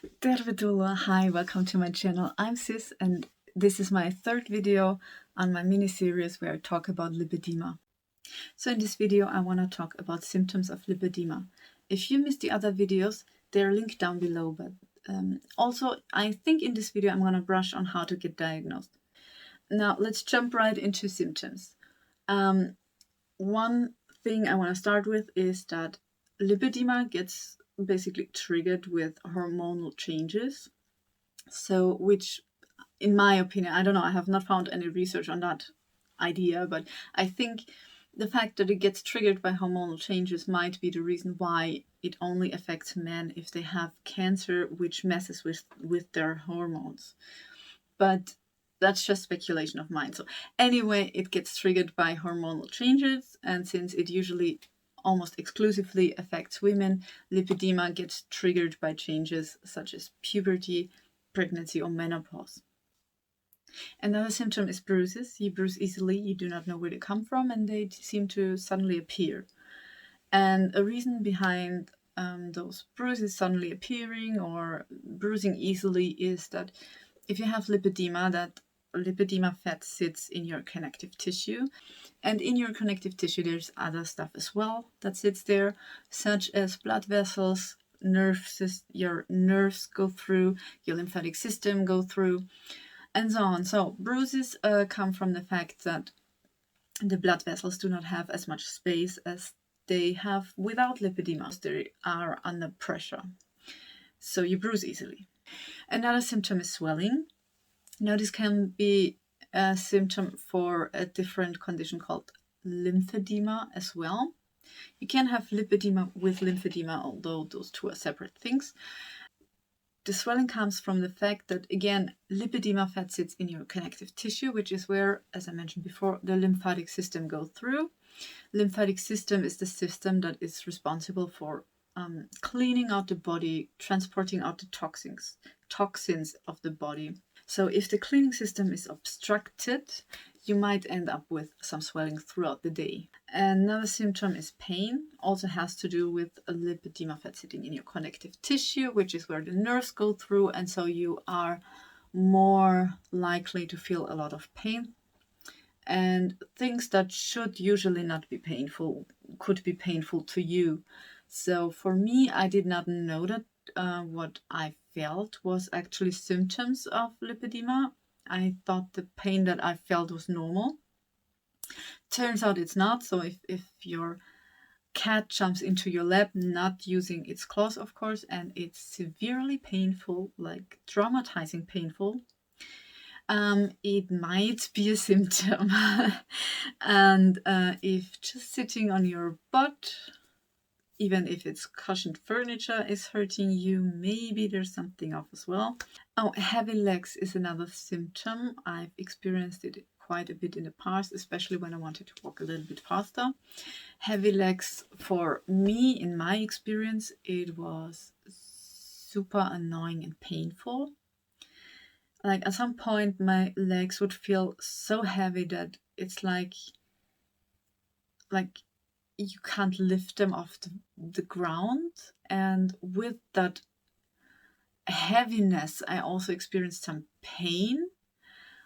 Tervetuloa. Hi, welcome to my channel. I'm Sis, and this is my third video on my mini-series where I talk about lipedema. So in this video, I want to talk about symptoms of lipedema. If you missed the other videos, they're linked down below, but also I think in this video, I'm going to brush on how to get diagnosed. Now, let's jump right into symptoms. One thing I want to start with is that lipedema gets basically triggered with hormonal changes. So, which, in my opinion, I don't know, I have not found any research on that idea, but I think the fact that it gets triggered by hormonal changes might be the reason why it only affects men if they have cancer, which messes with their hormones. But that's just speculation of mine. So anyway, it gets triggered by hormonal changes, and since it usually almost exclusively affects women, lipedema gets triggered by changes such as puberty, pregnancy, or menopause. Another symptom is bruises. You bruise easily, you do not know where they come from, and they seem to suddenly appear. And a reason behind those bruises suddenly appearing or bruising easily is that if you have lipedema, that lipedema fat sits in your connective tissue. And in your connective tissue, there's other stuff as well that sits there, such as blood vessels, your nerves go through, your lymphatic system go through, and so on. So bruises come from the fact that the blood vessels do not have as much space as they have without lipedema. They are under pressure. So you bruise easily. Another symptom is swelling. Now, this can be a symptom for a different condition called lymphedema as well. You can have lipedema with lymphedema, although those two are separate things. The swelling comes from the fact that, again, lipedema fat sits in your connective tissue, which is where, as I mentioned before, the lymphatic system goes through. Lymphatic system is the system that is responsible for cleaning out the body, transporting out the toxins of the body. So if the cleaning system is obstructed, you might end up with some swelling throughout the day. Another symptom is pain, also has to do with a lipedema fat sitting in your connective tissue, which is where the nerves go through, and so you are more likely to feel a lot of pain. And things that should usually not be painful could be painful to you. So for me, I did not know that what I felt was actually symptoms of lipedema. I thought the pain that I felt was normal. Turns out it's not. So if your cat jumps into your lap, not using its claws, of course, and it's severely painful, like traumatizing painful, it might be a symptom. And if just sitting on your butt, even if it's cushioned furniture, is hurting you, maybe there's something off as well. Oh, heavy legs is another symptom. I've experienced it quite a bit in the past, especially when I wanted to walk a little bit faster. Heavy legs, for me, in my experience, it was super annoying and painful. Like at some point, my legs would feel so heavy that it's like you can't lift them off the ground. And with that heaviness, I also experienced some pain,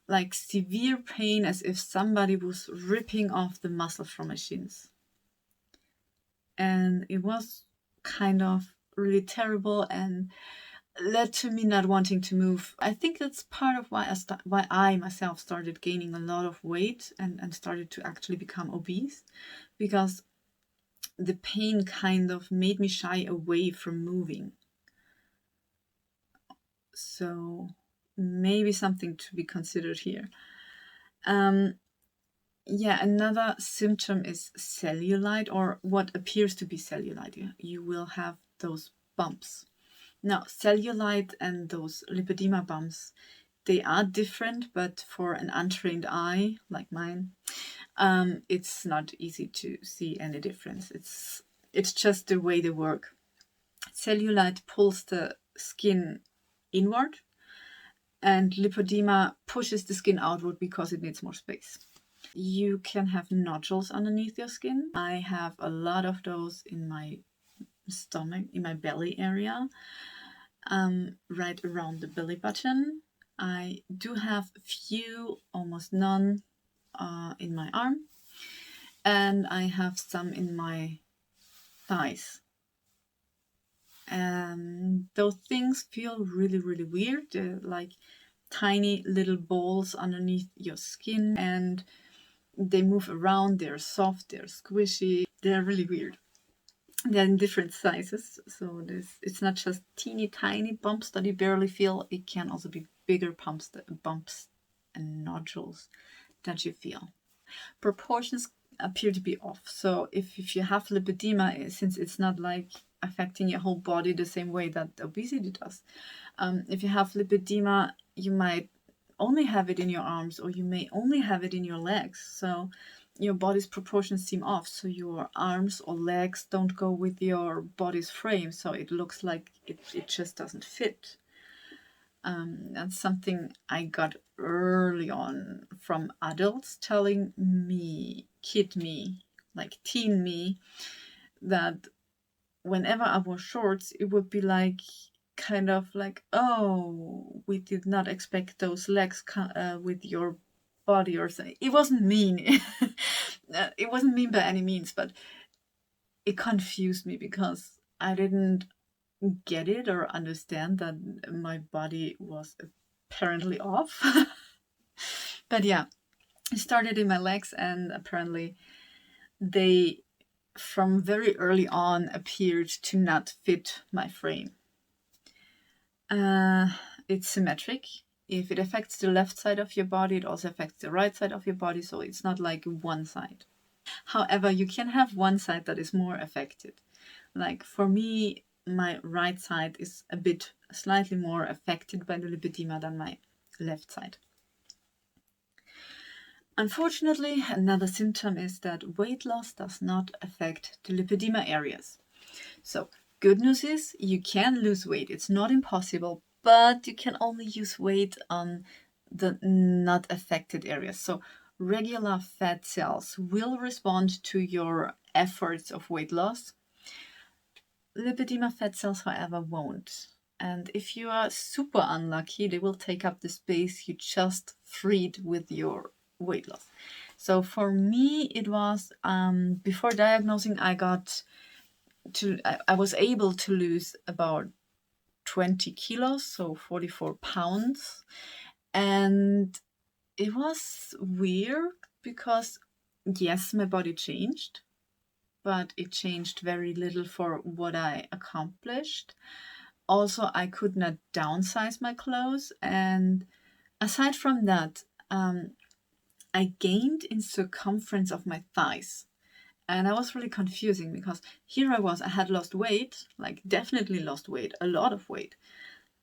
like severe pain, as if somebody was ripping off the muscle from my shins. And it was kind of really terrible and led to me not wanting to move. I think that's part of why I myself started gaining a lot of weight and started to actually become obese, because the pain kind of made me shy away from moving. So maybe something to be considered here. Another symptom is cellulite, or what appears to be cellulite. You will have those bumps. Now, cellulite and those lipedema bumps, they are different, but for an untrained eye like mine, it's not easy to see any difference. It's just the way they work. Cellulite pulls the skin inward, and lipedema pushes the skin outward because it needs more space. You can have nodules underneath your skin. I have a lot of those in my stomach, in my belly area. right around the belly button. I do have few, almost none, in my arm, and I have some in my thighs. And those things feel really, really weird. They're like tiny little balls underneath your skin, and they move around. They're soft, they're squishy, they're really weird. They're in different sizes, so it's not just teeny tiny bumps that you barely feel. It can also be bigger bumps and nodules that you feel. Proportions appear to be off. So if you have lipedema, since it's not like affecting your whole body the same way that obesity does, if you have lipedema, you might only have it in your arms, or you may only have it in your legs. So your body's proportions seem off. So your arms or legs don't go with your body's frame. So it looks like it just doesn't fit. That's something I got early on from adults telling me, kid me, like teen me, that whenever I wore shorts, it would be like kind of like, oh, we did not expect those legs with your body or something. It wasn't mean. It wasn't mean by any means, but it confused me because I didn't get it or understand that my body was apparently off. But yeah, it started in my legs, and apparently they from very early on appeared to not fit my frame. It's symmetric. If it affects the left side of your body, it also affects the right side of your body, so it's not like one side. However, you can have one side that is more affected. Like for me, my right side is a bit slightly more affected by the lipedema than my left side. Unfortunately, another symptom is that weight loss does not affect the lipedema areas. So good news is you can lose weight. It's not impossible, but you can only lose weight on the not affected areas. So regular fat cells will respond to your efforts of weight loss. Lipedema fat cells, however, won't. And if you are super unlucky, they will take up the space you just freed with your weight loss. So for me, it was before diagnosing, I was able to lose about 20 kilos, so 44 pounds. And it was weird because, yes, my body changed, but it changed very little for what I accomplished. Also, I could not downsize my clothes. And aside from that, I gained in circumference of my thighs. And that was really confusing because here I had lost weight, like definitely lost weight, a lot of weight.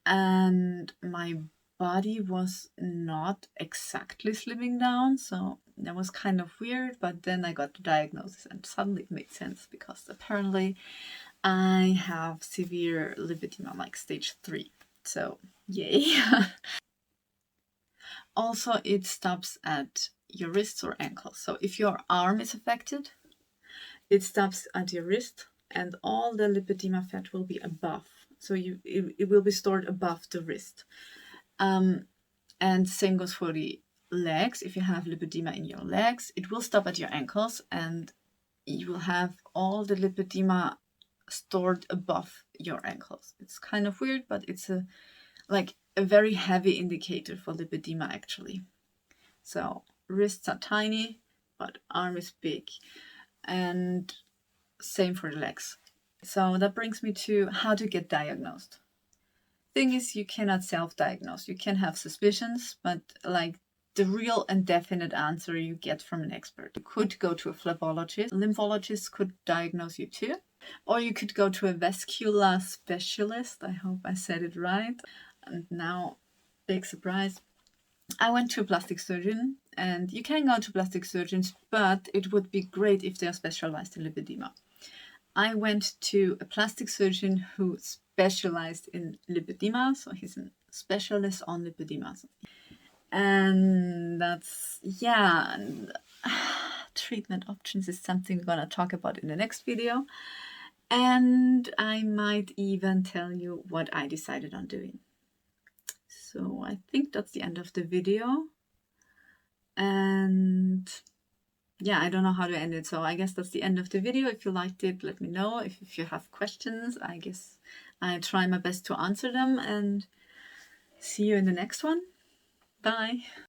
And my body was not exactly slimming down. So that was kind of weird. But then I got the diagnosis and suddenly it made sense because apparently I have severe lipedema, like stage 3. So yay. Also, it stops at your wrists or ankles. So if your arm is affected, it stops at your wrist, and all the lipedema fat will be above. So it will be stored above the wrist. And same goes for the legs. If you have lipedema in your legs, it will stop at your ankles, and you will have all the lipedema stored above your ankles. It's kind of weird, but it's a very heavy indicator for lipedema actually. So wrists are tiny, but arm is big. And same for the legs. So that brings me to how to get diagnosed. Thing is, you cannot self-diagnose. You can have suspicions, but like the real and definite answer you get from an expert. You could go to a phlebotomist. Lymphologists could diagnose you too. Or you could go to a vascular specialist. I hope I said it right. And now, big surprise, I went to a plastic surgeon, and you can go to plastic surgeons, but it would be great if they're specialized in lipedema. I went to a plastic surgeon who specialized in lipedema, so he's a specialist on lipedema. And that's, yeah, and treatment options is something we're going to talk about in the next video. And I might even tell you what I decided on doing. So I think that's the end of the video. And yeah, I don't know how to end it, so I guess that's the end of the video. If you liked it, let me know. If you have questions, I guess I try my best to answer them, and see you in the next one. Bye.